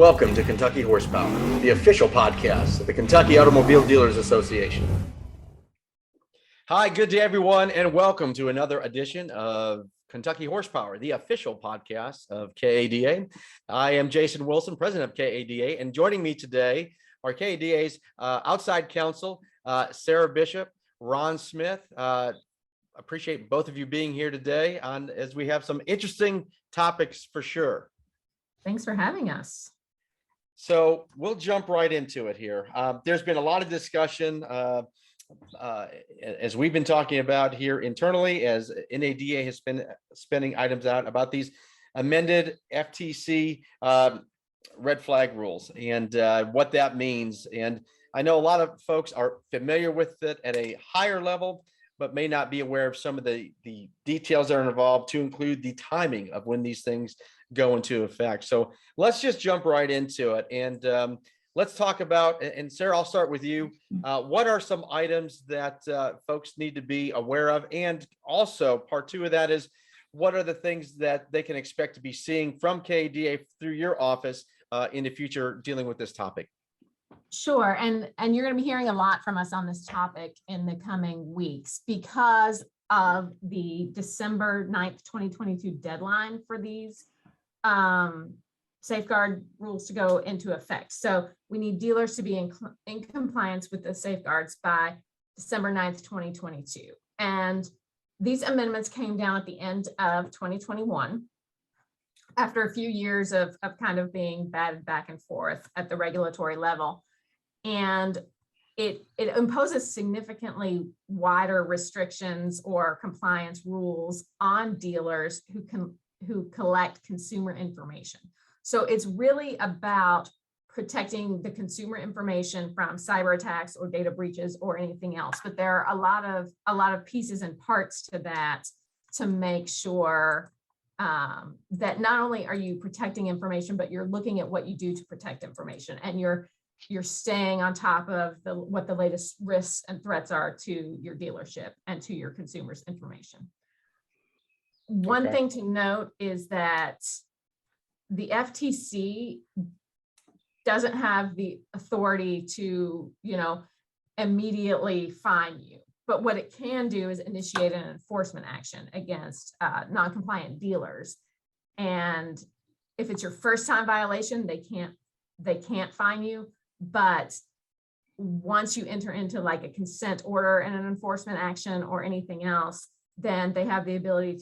Welcome to Kentucky Horsepower, the official podcast of the Kentucky Automobile Dealers Association. Hi, good day, everyone, and welcome to another edition of Kentucky Horsepower, the official podcast of KADA. I am Jason Wilson, president of KADA, and joining me today are KADA's outside counsel, Sarah Bishop, Ron Smith. Appreciate both of you being here today as we have some interesting topics for sure. Thanks for having us. So we'll jump right into it here. There's been a lot of discussion as we've been talking about here internally, as NADA has been spending items out about these amended FTC red flag rules and what that means. And I know a lot of folks are familiar with it at a higher level, but may not be aware of some of the details that are involved, to include the timing of when these things go into effect. So let's just jump right into it. And let's talk about, and Sarah, I'll start with you. What are some items that folks need to be aware of? And also part two of that is, what are the things that they can expect to be seeing from KADA through your office in the future dealing with this topic? Sure. And you're going to be hearing a lot from us on this topic in the coming weeks because of the December 9th, 2022 deadline for these safeguard rules to go into effect. So we need dealers to be in compliance with the safeguards by December 9th, 2022. And these amendments came down at the end of 2021 after a few years of kind of being batted back and forth at the regulatory level. And it imposes significantly wider restrictions or compliance rules on dealers who collect consumer information. So it's really about protecting the consumer information from cyber attacks or data breaches or anything else. But there are a lot of pieces and parts to that to make sure that not only are you protecting information, but you're looking at what you do to protect information, and you're staying on top of what the latest risks and threats are to your dealership and to your consumers' information. One thing to note is that the FTC doesn't have the authority to, immediately fine you. But what it can do is initiate an enforcement action against non-compliant dealers. And if it's your first time violation, they can't fine you. But once you enter into like a consent order and an enforcement action or anything else, then they have the ability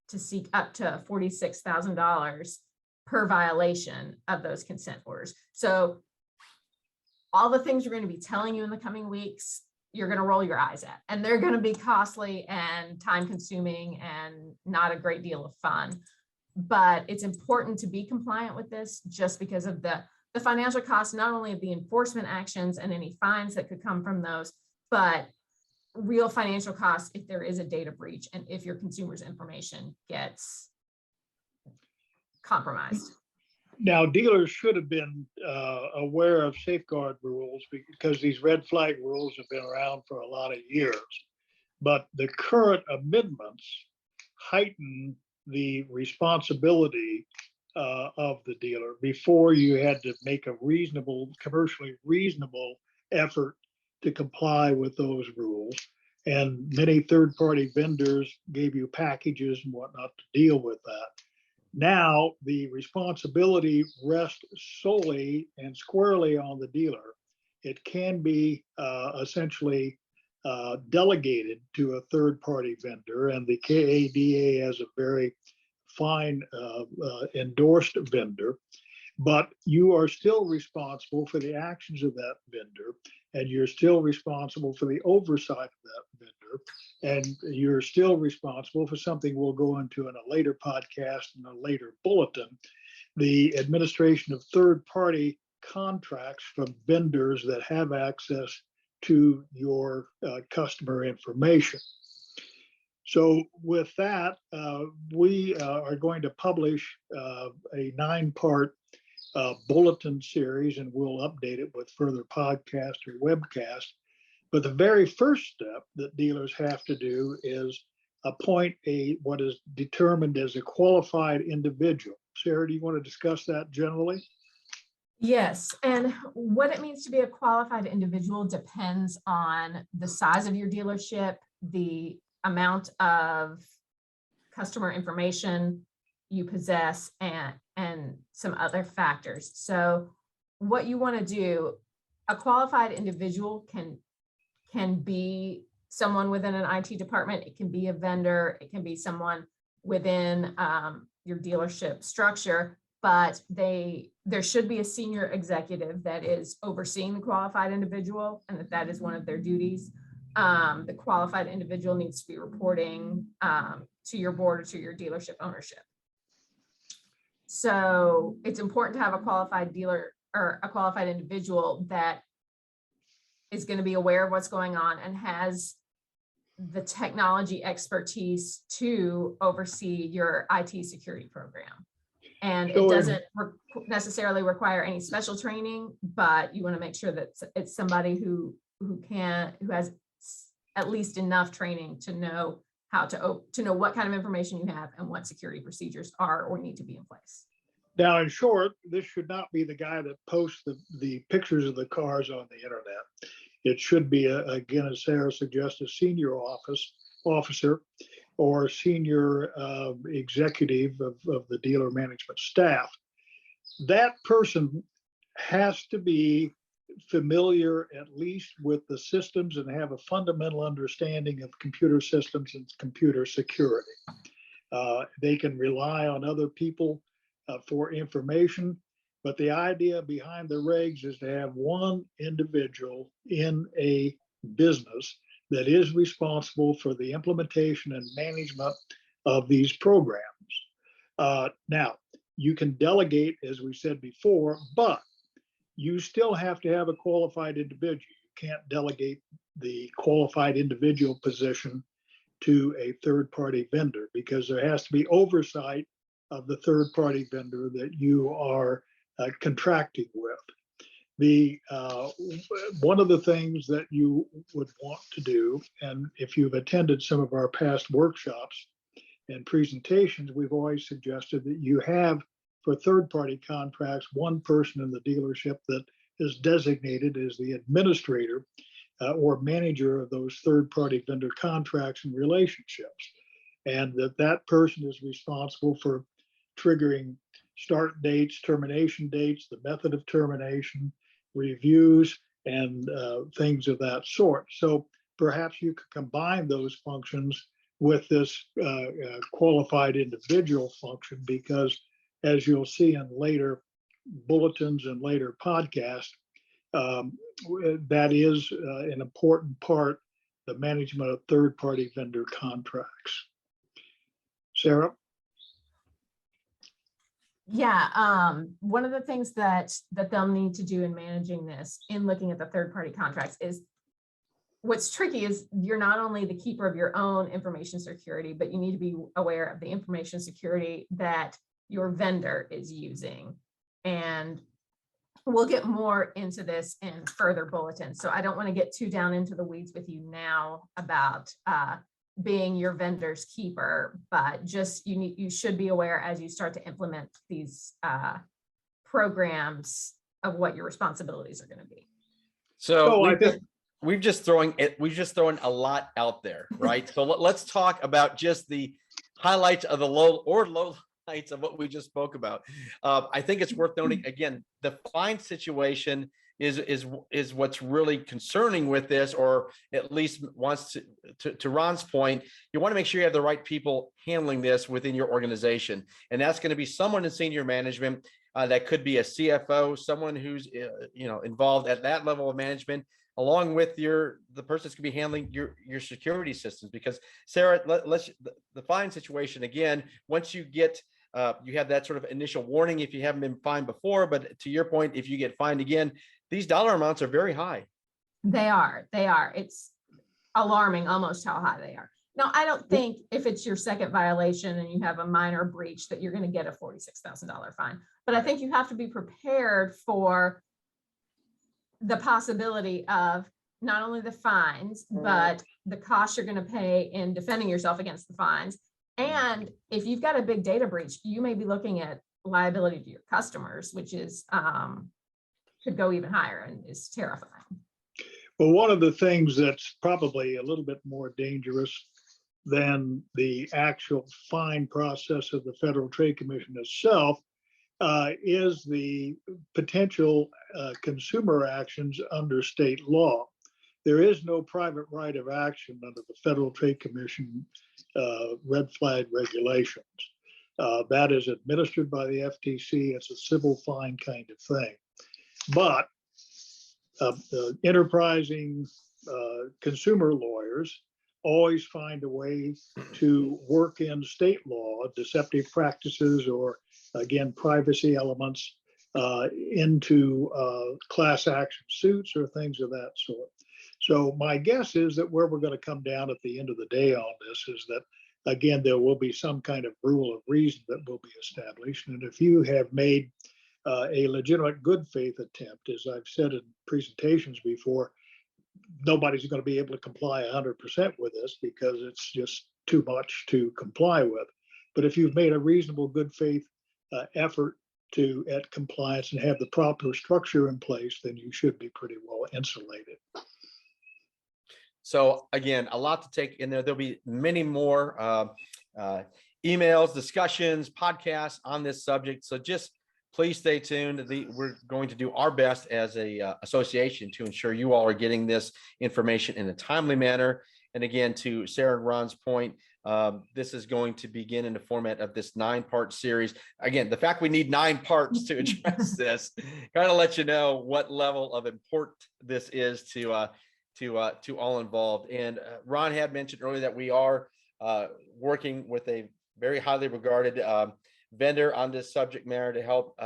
to seek up to $46,000 per violation of those consent orders. So all the things we're going to be telling you in the coming weeks, you're going to roll your eyes at, and they're going to be costly and time consuming and not a great deal of fun. But it's important to be compliant with this just because of the financial costs, not only of the enforcement actions and any fines that could come from those, but real financial costs if there is a data breach and if your consumer's information gets compromised. Now, dealers should have been aware of safeguard rules because these red flag rules have been around for a lot of years. But the current amendments heighten the responsibility of the dealer. Before, you had to make a commercially reasonable effort to comply with those rules. And many third-party vendors gave you packages and whatnot to deal with that. Now, the responsibility rests solely and squarely on the dealer. It can be essentially delegated to a third-party vendor, and the KADA has a very fine endorsed vendor, but you are still responsible for the actions of that vendor, and you're still responsible for the oversight of that vendor, and you're still responsible for something we'll go into in a later podcast and a later bulletin, the administration of third-party contracts from vendors that have access to your customer information. So with that, we are going to publish a 9-part bulletin series, and we'll update it with further podcast or webcast. But the very first step that dealers have to do is appoint what is determined as a qualified individual. Sarah, do you want to discuss that generally? Yes, and what it means to be a qualified individual depends on the size of your dealership, the amount of customer information you possess, and some other factors. So what you want to do, a qualified individual can be someone within an IT department, it can be a vendor, it can be someone within your dealership structure, but there should be a senior executive that is overseeing the qualified individual, and that is one of their duties. The qualified individual needs to be reporting to your board or to your dealership ownership. So it's important to have a qualified dealer or a qualified individual that is going to be aware of what's going on and has the technology expertise to oversee your IT security program. And it doesn't necessarily require any special training, but you want to make sure that it's somebody who has at least enough training to know how to know what kind of information you have and what security procedures are or need to be in place. Now, in short, this should not be the guy that posts the pictures of the cars on the internet. It should be, again, as Sarah suggests, a senior officer or senior executive of the dealer management staff. That person has to be familiar at least with the systems and have a fundamental understanding of computer systems and computer security. They can rely on other people for information, but the idea behind the regs is to have one individual in a business that is responsible for the implementation and management of these programs. Now, you can delegate, as we said before, but you still have to have a qualified individual. You can't delegate the qualified individual position to a third-party vendor because there has to be oversight of the third-party vendor that you are contracting with. One of the things that you would want to do, and if you've attended some of our past workshops and presentations, we've always suggested that you have, for third-party contracts, one person in the dealership that is designated as the administrator or manager of those third-party vendor contracts and relationships, and that person is responsible for triggering start dates, termination dates, the method of termination, reviews, and things of that sort. So perhaps you could combine those functions with this qualified individual function, because as you'll see in later bulletins and later podcasts, that is an important part, the management of third-party vendor contracts. Sarah? Yeah, one of the things that they'll need to do in managing this, in looking at the third-party contracts, is what's tricky is you're not only the keeper of your own information security, but you need to be aware of the information security that your vendor is using. And we'll get more into this in further bulletins. So I don't want to get too down into the weeds with you now about being your vendor's keeper, but just you should be aware as you start to implement these programs of what your responsibilities are going to be. So we've just thrown a lot out there, right? So let's talk about just the highlights of the low lights of what we just spoke about. I think it's worth noting again, the fine situation is what's really concerning with this, or at least wants to Ron's point, you want to make sure you have the right people handling this within your organization. And that's going to be someone in senior management. That could be a CFO, someone who's involved at that level of management, along with the person that's going to be handling your security systems. Because Sarah, the fine situation again, once you get you have that sort of initial warning if you haven't been fined before, but to your point, if you get fined again, these dollar amounts are very high. They are. It's alarming almost how high they are. Now, I don't think if it's your second violation and you have a minor breach that you're going to get a $46,000 fine, but I think you have to be prepared for the possibility of not only the fines, but the costs you're going to pay in defending yourself against the fines. And if you've got a big data breach, you may be looking at liability to your customers, which is could go even higher and is terrifying. Well, one of the things that's probably a little bit more dangerous than the actual fine process of the Federal Trade Commission itself is the potential consumer actions under state law. There is no private right of action under the Federal Trade Commission red flag regulations. That is administered by the FTC. It's a civil fine kind of thing. But enterprising consumer lawyers always find a way to work in state law, deceptive practices, or again, privacy elements into class action suits or things of that sort. So my guess is that where we're going to come down at the end of the day on this is that, again, there will be some kind of rule of reason that will be established. And if you have made a legitimate good faith attempt, as I've said in presentations before, nobody's going to be able to comply 100% with this because it's just too much to comply with. But if you've made a reasonable good faith effort at compliance and have the proper structure in place, then you should be pretty well insulated. So again, a lot to take in there. There'll be many more emails, discussions, podcasts on this subject. So just please stay tuned. We're going to do our best as a association to ensure you all are getting this information in a timely manner. And again, to Sarah and Ron's point, this is going to begin in the format of this 9-part series. Again, the fact we need 9 parts to address this kind of let you know what level of import this is to all involved. And Ron had mentioned earlier that we are working with a very highly regarded vendor on this subject matter to help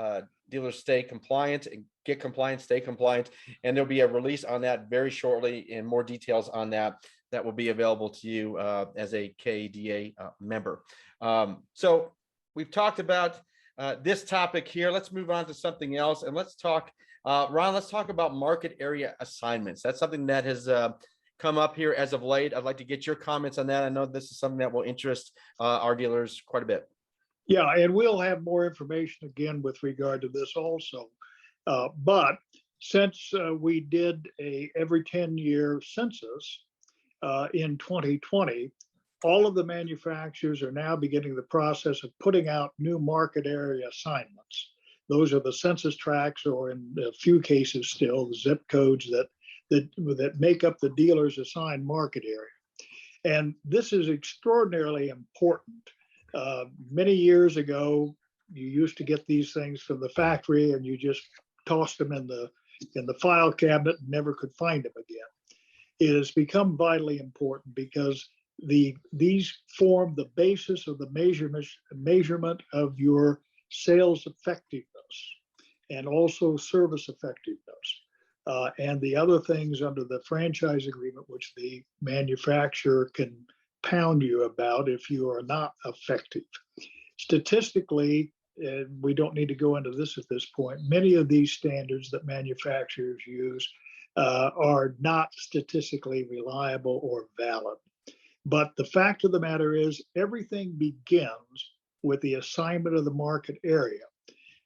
dealers stay compliant and get compliant, stay compliant. And there'll be a release on that very shortly and more details on that will be available to you as a KDA member. So we've talked about this topic here. Let's move on to something else and let's talk, Ron, let's talk about market area assignments. That's something that has come up here as of late. I'd like to get your comments on that. I know this is something that will interest our dealers quite a bit. Yeah, and we'll have more information again with regard to this also. But since we did a every 10-year census in 2020, all of the manufacturers are now beginning the process of putting out new market area assignments. Those are the census tracts, or in a few cases still, the zip codes that make up the dealer's assigned market area. And this is extraordinarily important. Many years ago, you used to get these things from the factory and you just tossed them in the file cabinet and never could find them again. It has become vitally important because these form the basis of the measurement of your sales effectiveness and also service effectiveness. And the other things under the franchise agreement, which the manufacturer can pound you about if you are not effective. Statistically, we don't need to go into this at this point, many of these standards that manufacturers use are not statistically reliable or valid. But the fact of the matter is everything begins with the assignment of the market area.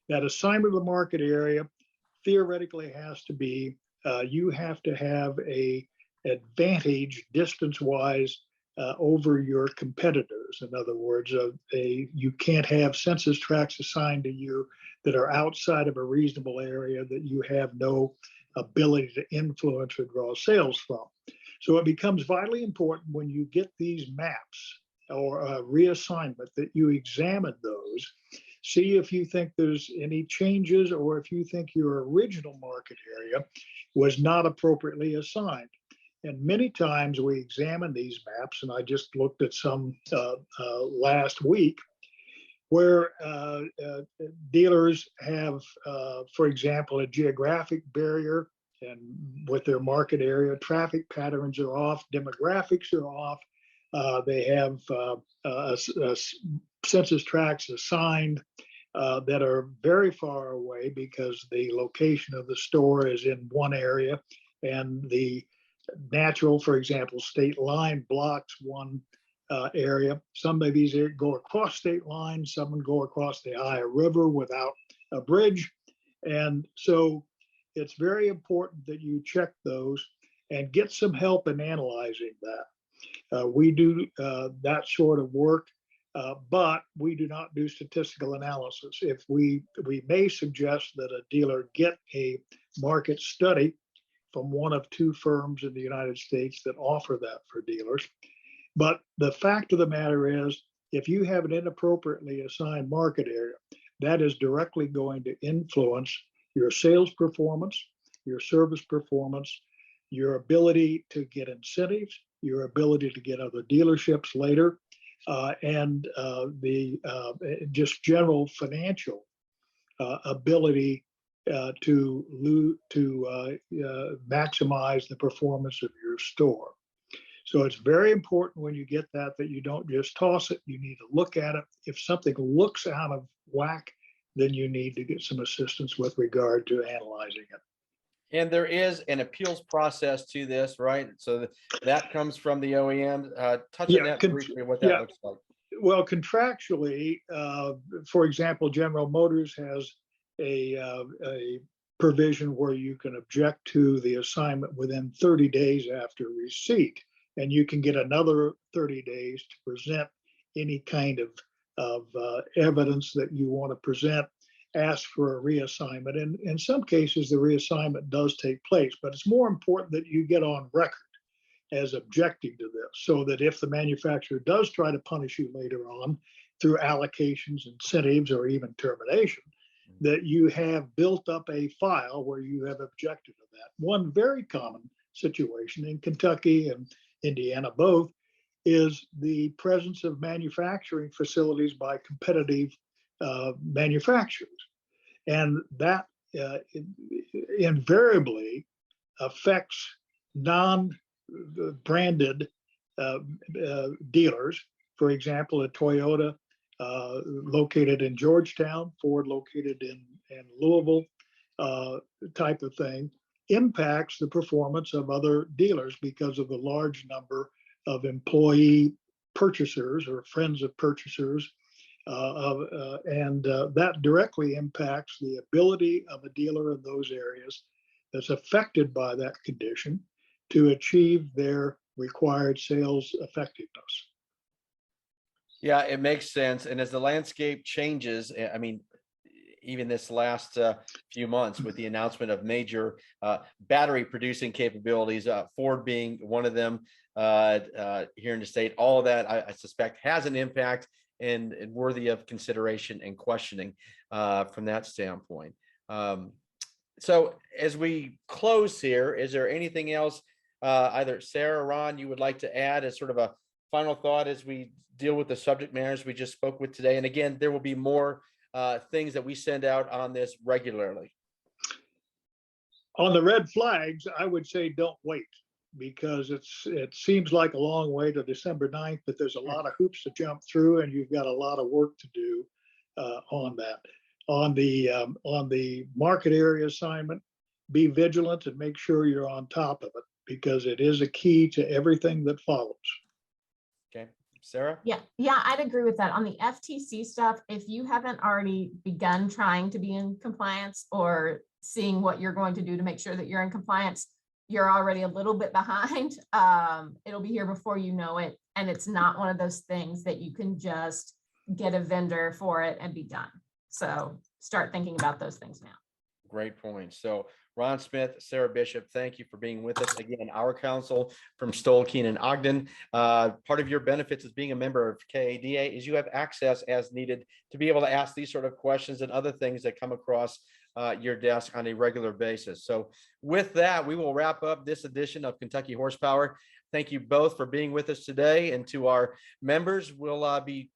That assignment of the market area theoretically has to be, you have to have a advantage distance-wise over your competitors. In other words, you can't have census tracts assigned to you that are outside of a reasonable area that you have no ability to influence or draw sales from. So it becomes vitally important when you get these maps or reassignment that you examine those, see if you think there's any changes or if you think your original market area was not appropriately assigned. And many times we examine these maps, and I just looked at some last week, where dealers have, for example, a geographic barrier, and with their market area, traffic patterns are off, demographics are off. They have census tracts assigned that are very far away because the location of the store is in one area, and the natural, for example, state line blocks one area. Some of these go across state lines, some go across the Ohio River without a bridge. And so it's very important that you check those and get some help in analyzing that. We do that sort of work, but we do not do statistical analysis. If we may suggest that a dealer get a market study from one of two firms in the United States that offer that for dealers. But the fact of the matter is, if you have an inappropriately assigned market area, that is directly going to influence your sales performance, your service performance, your ability to get incentives, your ability to get other dealerships later, and the just general financial ability to maximize the performance of your store. So it's very important when you get that you don't just toss it. You need to look at it. If something looks out of whack, then you need to get some assistance with regard to analyzing it. And there is an appeals process to this, right? So that comes from the OEM. Touch on that briefly, what that looks like. Well, contractually, for example, General Motors has a provision where you can object to the assignment within 30 days after receipt, and you can get another 30 days to present any kind of evidence that you want to present, ask for a reassignment. And in some cases, the reassignment does take place, but it's more important that you get on record as objecting to this, so that if the manufacturer does try to punish you later on through allocations, incentives, or even termination, that you have built up a file where you have objected to that. One very common situation in Kentucky and Indiana both is the presence of manufacturing facilities by competitive manufacturers. And that invariably affects non-branded dealers. For example, a Toyota located in Georgetown, Ford located in Louisville, type of thing, impacts the performance of other dealers because of the large number of employee purchasers or friends of purchasers. And that directly impacts the ability of a dealer in those areas that's affected by that condition to achieve their required sales effectiveness. Yeah, it makes sense. And as the landscape changes, I mean, even this last few months with the announcement of major battery producing capabilities, Ford being one of them here in the state, all of that I suspect has an impact and worthy of consideration and questioning from that standpoint. So as we close here, is there anything else either Sarah or Ron you would like to add as sort of a final thought as we deal with the subject matters we just spoke with today? And again, there will be more things that we send out on this regularly. On the red flags, I would say don't wait, because it seems like a long way to December 9th, but there's a lot of hoops to jump through, and you've got a lot of work to do on that. On the market area assignment, be vigilant and make sure you're on top of it, because it is a key to everything that follows. Okay, Sarah? Yeah, I'd agree with that. On the FTC stuff, if you haven't already begun trying to be in compliance or seeing what you're going to do to make sure that you're in compliance, you're already a little bit behind. It'll be here before you know it. And it's not one of those things that you can just get a vendor for it and be done. So start thinking about those things now. Great point. So Ron Smith, Sarah Bishop, thank you for being with us. Again, our counsel from Stoll Keenon Ogden. Part of your benefits as being a member of KADA is you have access as needed to be able to ask these sort of questions and other things that come across your desk on a regular basis. So with that, we will wrap up this edition of Kentucky Horsepower. Thank you both for being with us today. And to our members, we'll be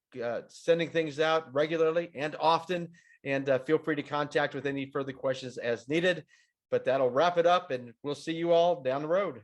sending things out regularly and often. And feel free to contact with any further questions as needed. But that'll wrap it up, and we'll see you all down the road.